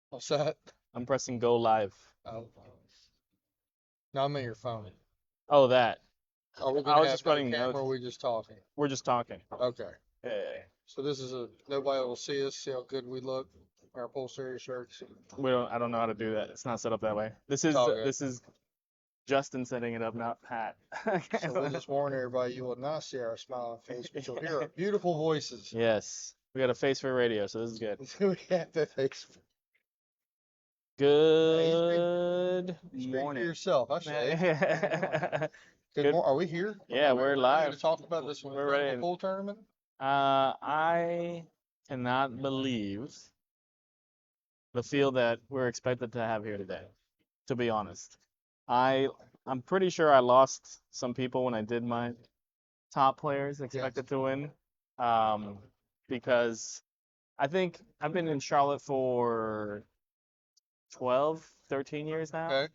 What's that? I'm pressing go live. Oh, no, I'm in your phone. Oh, that. Are we I gonna was have just no running camera? Or notes. are we just talking? We're just talking. Okay. Yeah. So this is a nobody will see us, see how good we look. Our full series shirts. We don't. I don't know how to do that. It's not set up that way. This It's is all good. this is Justin setting it up, not Pat. So we'll just warn everybody you will not see our smiling face, but you'll hear our beautiful voices. Yes, we got a face for radio, so this is good. We have that face. Hey, Good speak for morning. yourself. I say. Good Good. morning. Are we here? Yeah, Are we we're ready to live. talk about this We're incredible ready. pool tournament? I cannot believe the field that we're expected to have here today, to be honest. I I'm pretty sure I lost some people when I did my top players Yes. expected to win. Um, because I think I've been in Charlotte for 12, 13 years now. Okay.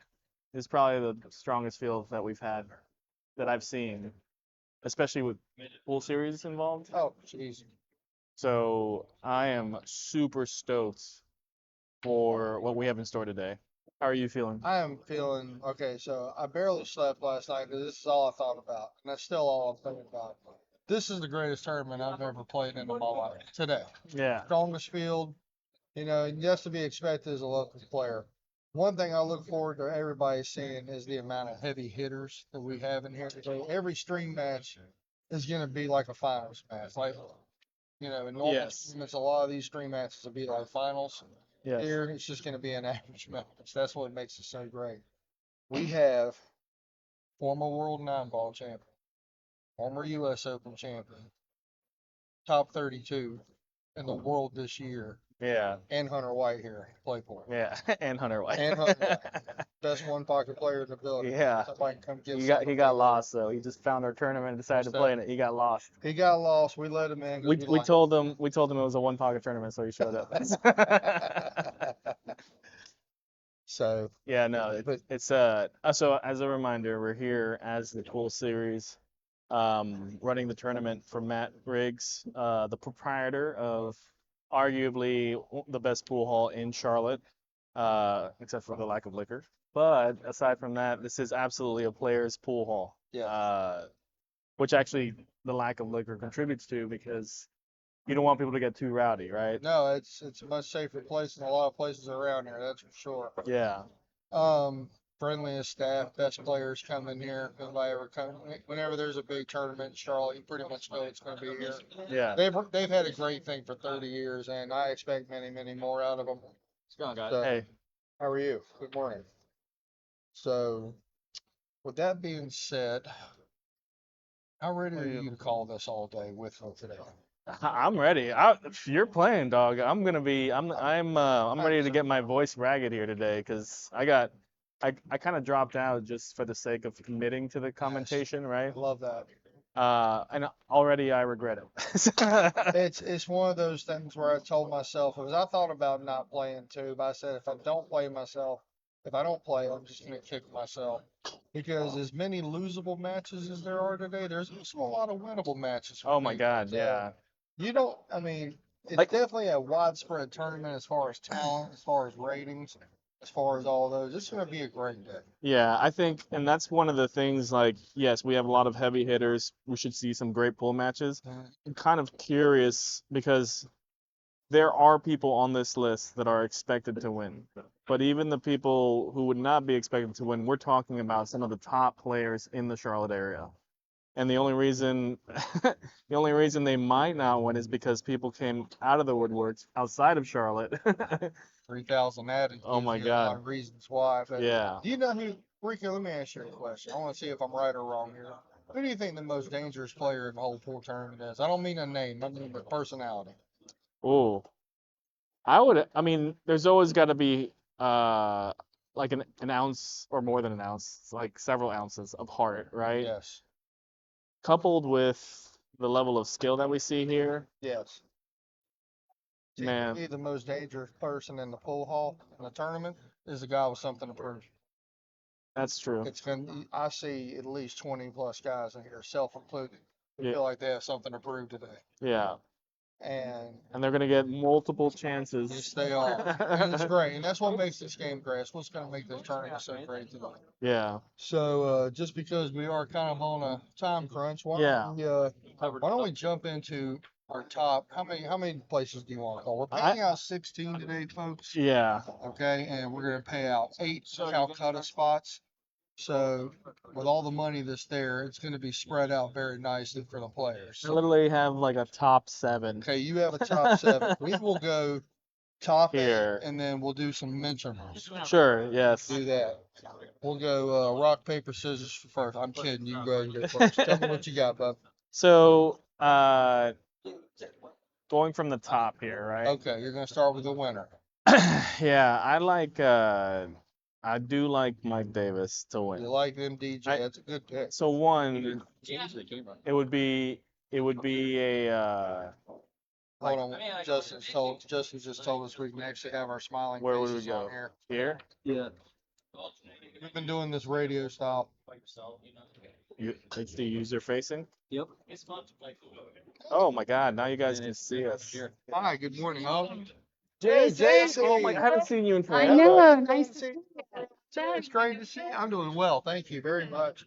It's probably the strongest field that we've had that I've seen, especially with pool series involved. Oh, jeez. So I am super stoked for what we have in store today. How are you feeling? I am feeling okay. So I barely slept last night because this is all I thought about, and that's still all I'm thinking about. This is the greatest tournament I've ever played in my life today. Yeah. Strongest field, and just to be expected as a local player. One thing I look forward to everybody seeing is the amount of heavy hitters that we have in here today. Every stream match is going to be like a finals match. Like, in normal Yes. tournaments, a lot of these stream matches will be like finals. Yes. Here, it's just going to be an average match. That's what makes it so great. We have former world nine ball champion, former U.S. Open champion, top 32 in the world this year, Yeah. and Hunter White here to play for. Yeah. And Hunter White. And Hunter White, best one pocket player in the building. Yeah. Somebody can come get He got something he to play got later. lost though. He just found our tournament and decided What's to play that? in it. He got lost. He got lost. We let him in We because we we like told him it was a one pocket tournament, so he showed up. him. So, Yeah, no, but it's so as a reminder, we're here as the Pool Series, running the tournament for Matt Briggs, the proprietor of arguably the best pool hall in Charlotte, except for the lack of liquor. But aside from that, this is absolutely a player's pool hall, yeah, which actually the lack of liquor contributes to because you don't want people to get too rowdy, right? no, it's a much safer place than a lot of places around here. That's for sure. Yeah, Um, Friendliest staff, best players come in here. If anybody ever come, whenever there's a big tournament in Charlotte, you pretty much know it's going to be here. yeah. They've had a great thing for 30 years, and I expect many, many more out of them. What's going on, guys? So, Hey, how are you? Good morning. So, with that being said, how ready what are are you? you to call this all day with me today? I'm ready. If you're playing, dog. I'm gonna be. I'm ready to get my voice ragged here today because I kind of dropped out just for the sake of committing to the Yes, commentation, right? love that. And already I regret it. It's one of those things where I told myself, because I thought about not playing too, but I said if I don't play myself, if I don't play, I'm just gonna kick myself. Because as many losable matches as there are today, there's also a lot of winnable matches for Oh my people. God, So yeah. you don't, I mean, it's Like, definitely a widespread tournament as far as talent, as far as ratings, as far as all those. It's gonna be a great day. yeah, I think, and that's one of the things. Like, yes, we have a lot of heavy hitters. We should see some great pool matches. Mhm. I'm kind of curious because there are people on this list that are expected to win. But even the people who would not be expected to win, we're talking about some of the top players in the Charlotte area. And the only reason the only reason they might not win is because people came out of the woodworks outside of Charlotte. 3,000 added Oh gives my you a lot God. of reasons why. But Yeah. do you know who, Ricky, let me ask you a question. I want to see if I'm right or wrong here. Who do you think the most dangerous player in the whole pool tournament is? I don't mean a name, I mean the personality. Oh, I mean, there's always got to be uh like an ounce or more than an ounce, like several ounces of heart, right? Yes, Coupled with the level of skill that we see here, yes. See, to man, me, the most dangerous person in the pool hall in the tournament is a guy with something to prove. that's true. I see at least 20 plus guys in here, self included, who Yeah, feel like they have something to prove today. yeah. and they're gonna get multiple yes, chances. they are, and it's great, and that's what makes this game great. That's what's going to make this tournament so great tonight. Yeah. So just because we are kind of on a time crunch, Yeah. why don't we jump into our top? How many places do you want to call? We're paying out 16 today, folks. Yeah. Okay, and we're gonna pay out 8 Calcutta spots. So with all the money that's there, it's gonna be spread out very nicely for the players. I literally have like a top 7 Okay, you have a top 7. We will go top 8, here. and then we'll do some mentionables. Sure. Yes. Do that. We'll go rock, paper, scissors for first. I'm kidding. You can go ahead and go first. Tell me what you got, bub. So, going from the top here, right? Okay, you're gonna start with the winner. Yeah, I do like Mike Davis to You win. like them, DJ? That's a good pick. So one, it would be a Hold on, Justin just told us we can actually have our smiling where would we faces on go? here. Here? We've been doing this radio style. It's the user facing. Yep. Oh my God! Now you guys can see us. Hi, good morning, all. Jason! Oh my! I haven't seen you in I forever. know. Nice to see you. It's great to see you. I'm doing well. Thank you very much.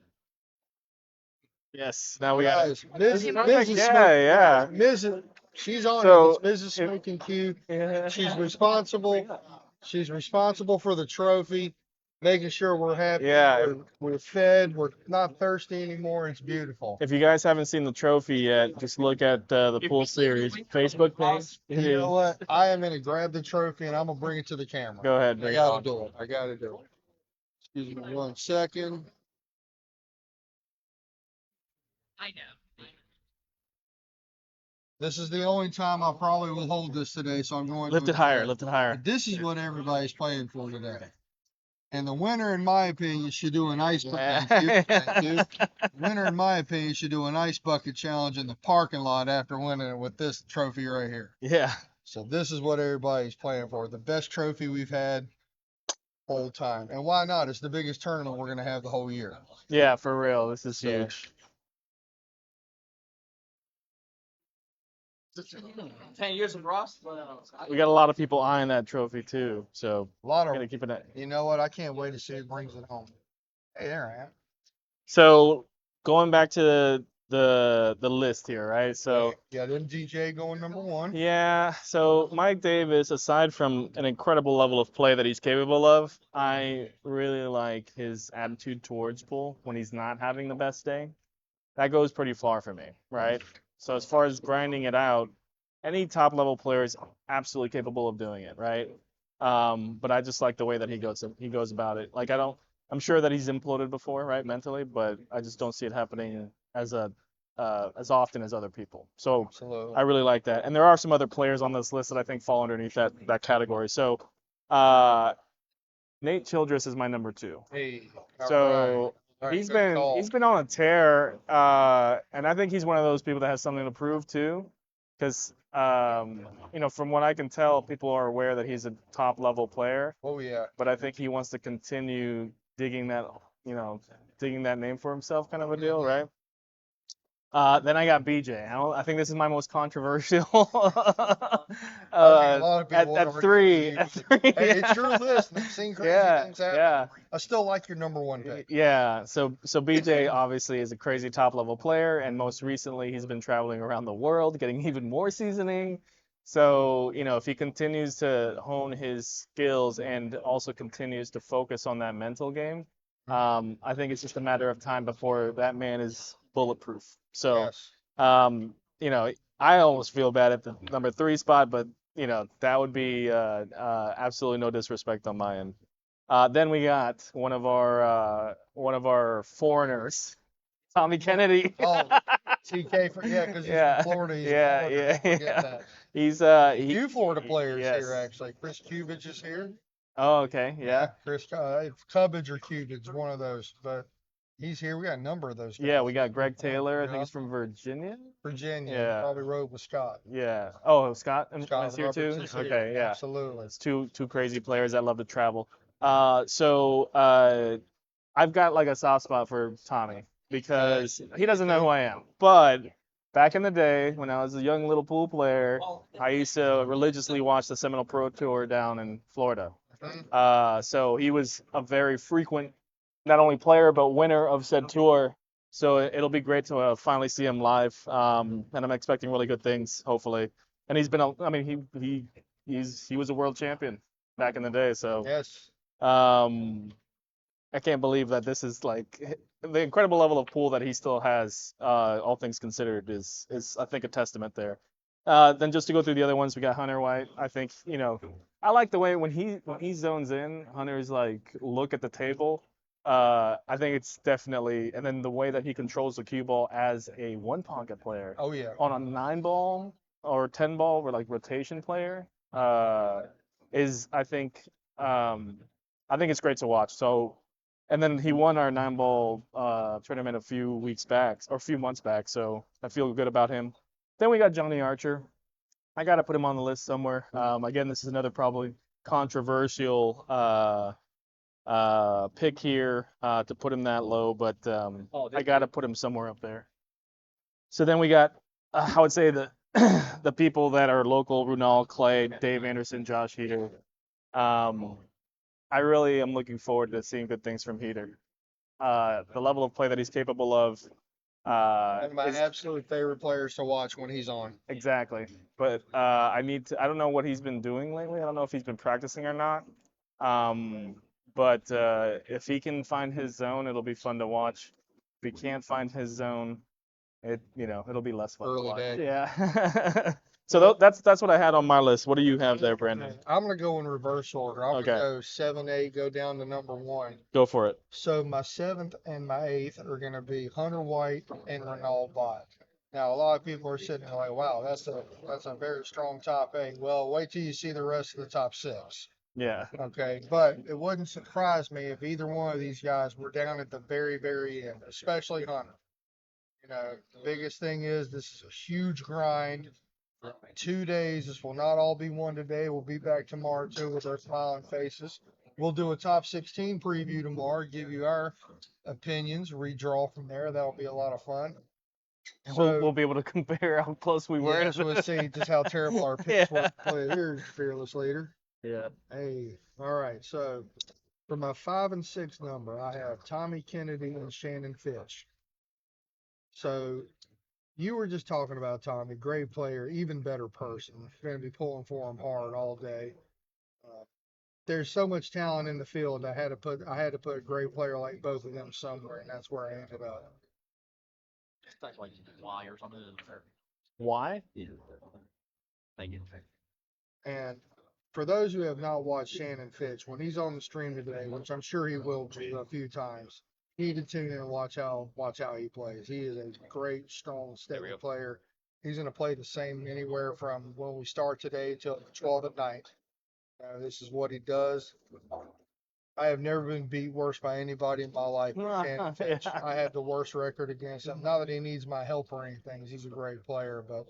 Yes. Now we got. Guys, Mrs. Yeah. Mrs. She's on So, it. It's Mrs. Smokin Cue. Yeah. She's responsible. She's responsible for the trophy, making sure we're happy. Yeah. We're fed. We're not thirsty anymore. It's beautiful. If you guys haven't seen the trophy yet, just look at the pool series Facebook page. You know what? I am gonna grab the trophy and I'm gonna bring it to the camera. Go ahead. I Bring it gotta on. do it. I gotta do it. Excuse me 1 second. I know. This is the only time I probably will hold this today, so I'm going Lift to it higher. admit, Lift it higher. but this is what everybody's playing for today. And the winner, in my opinion, should do an ice bucket. Thank you. The winner, in my opinion, should do an ice bucket challenge in the parking lot after winning it with this trophy right here. Yeah. So this is what everybody's playing for. The best trophy we've had whole time. And why not? It's the biggest tournament we're gonna have the whole year. Yeah, for real. This is So- huge. 10 years of Ross. We got a lot of people eyeing that trophy too, so A lot we're of, gonna keep it at. you know what? I can't wait to see who brings it home. Hey, there I am. So going back to the list here, right? So got MGJ going number 1. yeah, so Mike Davis, aside from an incredible level of play that he's capable of, I really like his attitude towards pool when he's not having the best day. That goes pretty far for me, right? So as far as grinding it out, any top level player is absolutely capable of doing it, right? But I just like the way that he goes about it. Like I'm sure that he's imploded before, right, mentally, but I just don't see it happening as often as other people. So Absolutely. I really like that. And there are some other players on this list that I think fall underneath that category. So Nate Childress is my number 2. Hey. So he's been on a tear, and I think he's one of those people that has something to prove too, because from what I can tell, people are aware that he's a top level player, Oh yeah. but I think he wants to continue digging that name for himself, kind of a deal, right? Then I got BJ. I think this is my most controversial. A lot of people at would three. argue At with you. three. Hey, it's your list. We've seen crazy things happen. Yeah. I still like your number 1 pick. Yeah, so BJ obviously is a crazy top level player, and most recently he's been traveling around the world, getting even more seasoning. So, if he continues to hone his skills and also continues to focus on that mental game, I think it's just a matter of time before that man is bulletproof. So, Yes. I almost feel bad at the number 3 spot, but that would be absolutely no disrespect on my end. Then we got one of our foreigners, Tommy Kennedy. Oh, TK because he's Yeah. in Florida. He's in Yeah, Florida. yeah, Don't forget yeah. that. He's Few Florida players yes. here actually. Chris Cubage is here. Oh, okay, yeah. Chris Cubbage or Cubage, one of those. But he's here. We got a number of those guys. Yeah, we got Greg Taylor. I Yeah. think he's from Virginia. Virginia. Yeah. Probably rode with Scott. Yeah. Oh, Scott Scott is here too. Roberts is here. Okay, yeah. Absolutely. It's two crazy players that love to travel. So I've got like a soft spot for Tommy because he doesn't know who I am, but back in the day when I was a young little pool player, I used to religiously watch the Seminole Pro Tour down in Florida. So he was a very frequent, not only player but winner of said tour. So it'll be great to finally see him live. And I'm expecting really good things, hopefully. And he's been, I mean, he was a world champion back in the day. So Yes. um, I can't believe that this is like the incredible level of pool that he still has. All things considered, is I think a testament there. Then just to go through the other ones, we got Hunter White. I think I like the way when he zones in, Hunter's like look at the table. I think it's definitely, and then the way that he controls the cue ball as a one pocket player Oh yeah. on a 9 ball or 10 ball or like rotation player is I think it's great to watch. So, and then he won our 9 ball tournament a few months back. So I feel good about him. Then we got Johnny Archer. I got to put him on the list somewhere. Again, this is another probably controversial pick here to put him that low, but I got to put him somewhere up there. So then we got, I would say the the people that are local: Runal, Clay, Dave Anderson, Josh Heater. I really am looking forward to seeing good things from Heater. The level of play that he's capable of. One of my Is absolute favorite players to watch when he's on. exactly. But I don't know what he's been doing lately. I don't know if he's been practicing or not. Um, but if he can find his zone, it'll be fun to watch. If he can't find his zone, it'll be less fun to Early watch. day. Yeah. So that's what I had on my list. What do you have there, Brandon? I'm gonna go in reverse order. I'm Okay. gonna go 7, 8, go down to number 1. Go for it. So my 7th and my 8th are gonna be Hunter White and Renal Bott. Now a lot of people are sitting there like, wow, that's a very strong top 8. Well, wait till you see the rest of the top 6. Yeah. Okay, but it wouldn't surprise me if either one of these guys were down at the very, very end, especially Hunter. The biggest thing is this is a huge grind. 2 days. This will not all be one today. We'll be back tomorrow too with our smiling faces. We'll do a top 16 preview tomorrow, give you our opinions, redraw from there. That'll be a lot of fun. We'll be able to compare how close we were. Yeah, so we'll see just how terrible our picks Yeah. were. Here's fearless leader. Yeah. Hey, all right. So for my 5 and 6 number, I have Tommy Kennedy and Shannon Fitch. So you were just talking about Tommy, great player, even better person. Going to be pulling for him hard all day. There's so much talent in the field. I had to put a great player like both of them somewhere, and that's where I ended up. That's like Y or something. Why? Yeah. Thank you. And for those who have not watched Shannon Fitch, when he's on the stream today, which I'm sure he will do a few times, you need to tune in and watch how he plays. He is a great, strong, steady player. He's going to play the same anywhere from when we start today till 12 at night. This is what he does. I have never been beat worse by anybody in my life than Shannon Fitch. I had the worst record against him. Not that he needs my help or anything. He's a great player, but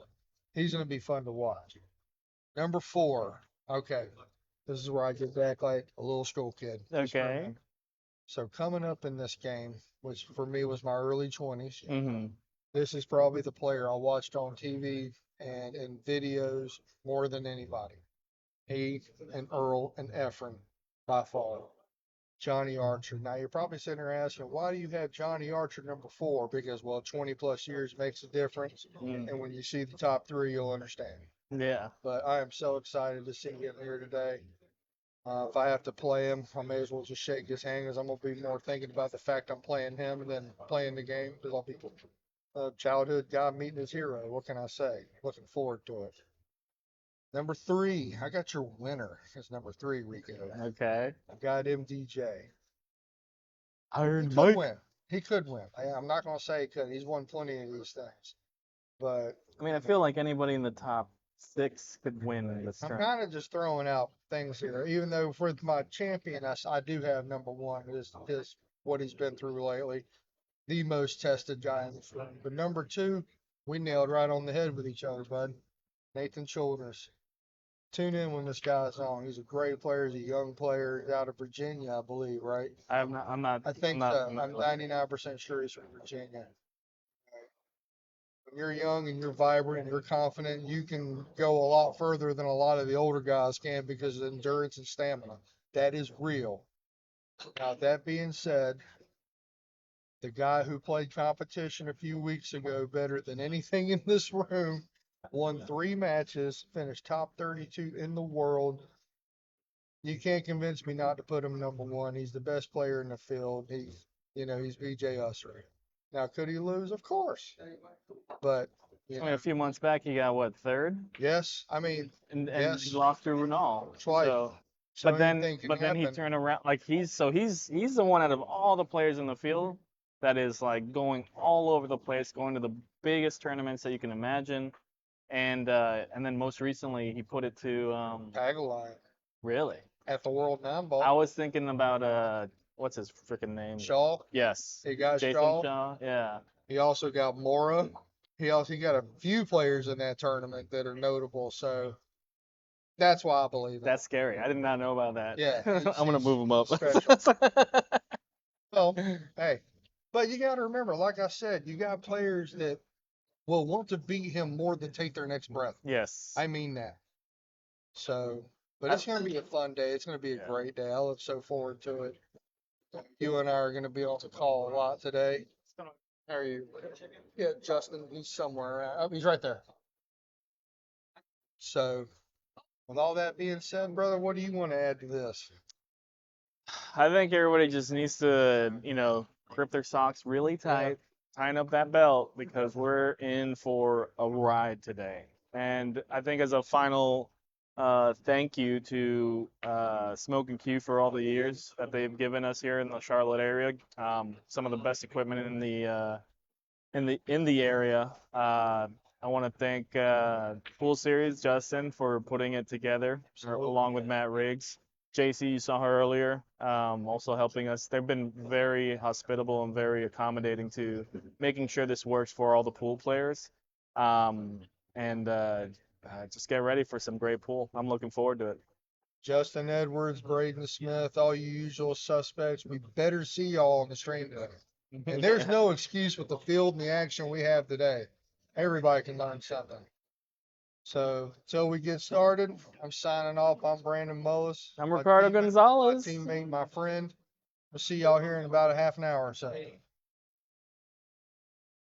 he's going to be fun to watch. Number 4. Okay. This is where I get back like a little school kid. Just for a Okay. minute. So coming up in this game, which for me was my early 20s, Mm-hmm. this is probably the player I watched on TV and in videos more than anybody. He and Earl and Efren by far. Johnny Archer. Now you're probably sitting there asking, why do you have Johnny Archer number 4? Because, well, 20 plus years makes a difference. And when you see the top 3, you'll understand. Yeah. But I am so excited to see him here today. If I have to play him, I may as well just shake his hand because I'm going to be more thinking about the fact I'm playing him than playing the game because I'll be a childhood guy meeting his hero. What can I say? Looking forward to it. Number 3, I got your winner. It's number 3, Rico. Okay. I got MDJ. He Iron could Mike. win. He could win. I'm not going to say he could. He's won plenty of these things. But I mean, I feel like anybody in the top 6 could win this I'm tournament. kind of just throwing out things here. Even though for my champion, I do have number 1 is what he's been through lately. The most tested guy in the field. But number 2, we nailed right on the head with each other, bud. Nathan Childress. Tune in when this guy's on. He's a great player. He's a young player. He's out of Virginia, I believe, right? I'm not. I'm not. I think I'm so. not. I'm 99% sure he's from Virginia. When you're young and you're vibrant and you're confident, you can go a lot further than a lot of the older guys can because of endurance and stamina. That is real. Now, that being said, the guy who played competition a few weeks ago better than anything in this room won 3 matches, finished top 32 in the world. You can't convince me not to put him number one. He's the best player in the field. He's VJ Ussery. Now, could he lose? Of course. But, I mean, a few months back, he got what, third? yes, I mean, And yes, he lost to Ronaldo. twice. So, So but then anything can but then he happen. turned around like he's the one out of all the players in the field that is like going all over the place, going to the biggest tournaments that you can imagine. And then most recently he put it to Tag-a-line really. at the World Nine I Ball. was thinking about what's his freaking name? Shaw. Yes. He got Jason Shaw. Shaw. Yeah. He also got Mora. He got a few players in that tournament that are notable. So that's why I believe it. That's scary. I did not know about that. Yeah, I'm gonna move him up. special. Well, hey, but you got to remember, like I said, you got players that will want to beat him more than take their next breath. Yes. I mean that. So, but it's going to be a fun day. It's going to be a great day. I look so forward to it. You and I are going to be on the call a lot today. How are you? Yeah, Justin, he's somewhere around. Oh, he's right there. So, with all that being said, brother, what do you want to add to this? I think everybody just needs to, grip their socks really tight, tighten up that belt because we're in for a ride today. And I think as a final thank you to Smokin Cue for all the years that they've given us here in the Charlotte area. Some of the best equipment in the area. I want to thank Pool Series Justin for putting it together, along with Matt Riggs. JC, you saw her earlier, also helping us. They've been very hospitable and very accommodating to making sure this works for all the pool players. And just get ready for some great pool. I'm looking forward to it. Justin Edwards, Braden Smith, all you usual suspects. We better see y'all on the stream today. And there's no excuse with the field and the action we have today. Everybody can learn something. So, until we get started, I'm signing off. I'm Brandon Mullis. I'm Ricardo Gonzalez. My teammate, my friend. We'll see y'all here in about a half an hour or so.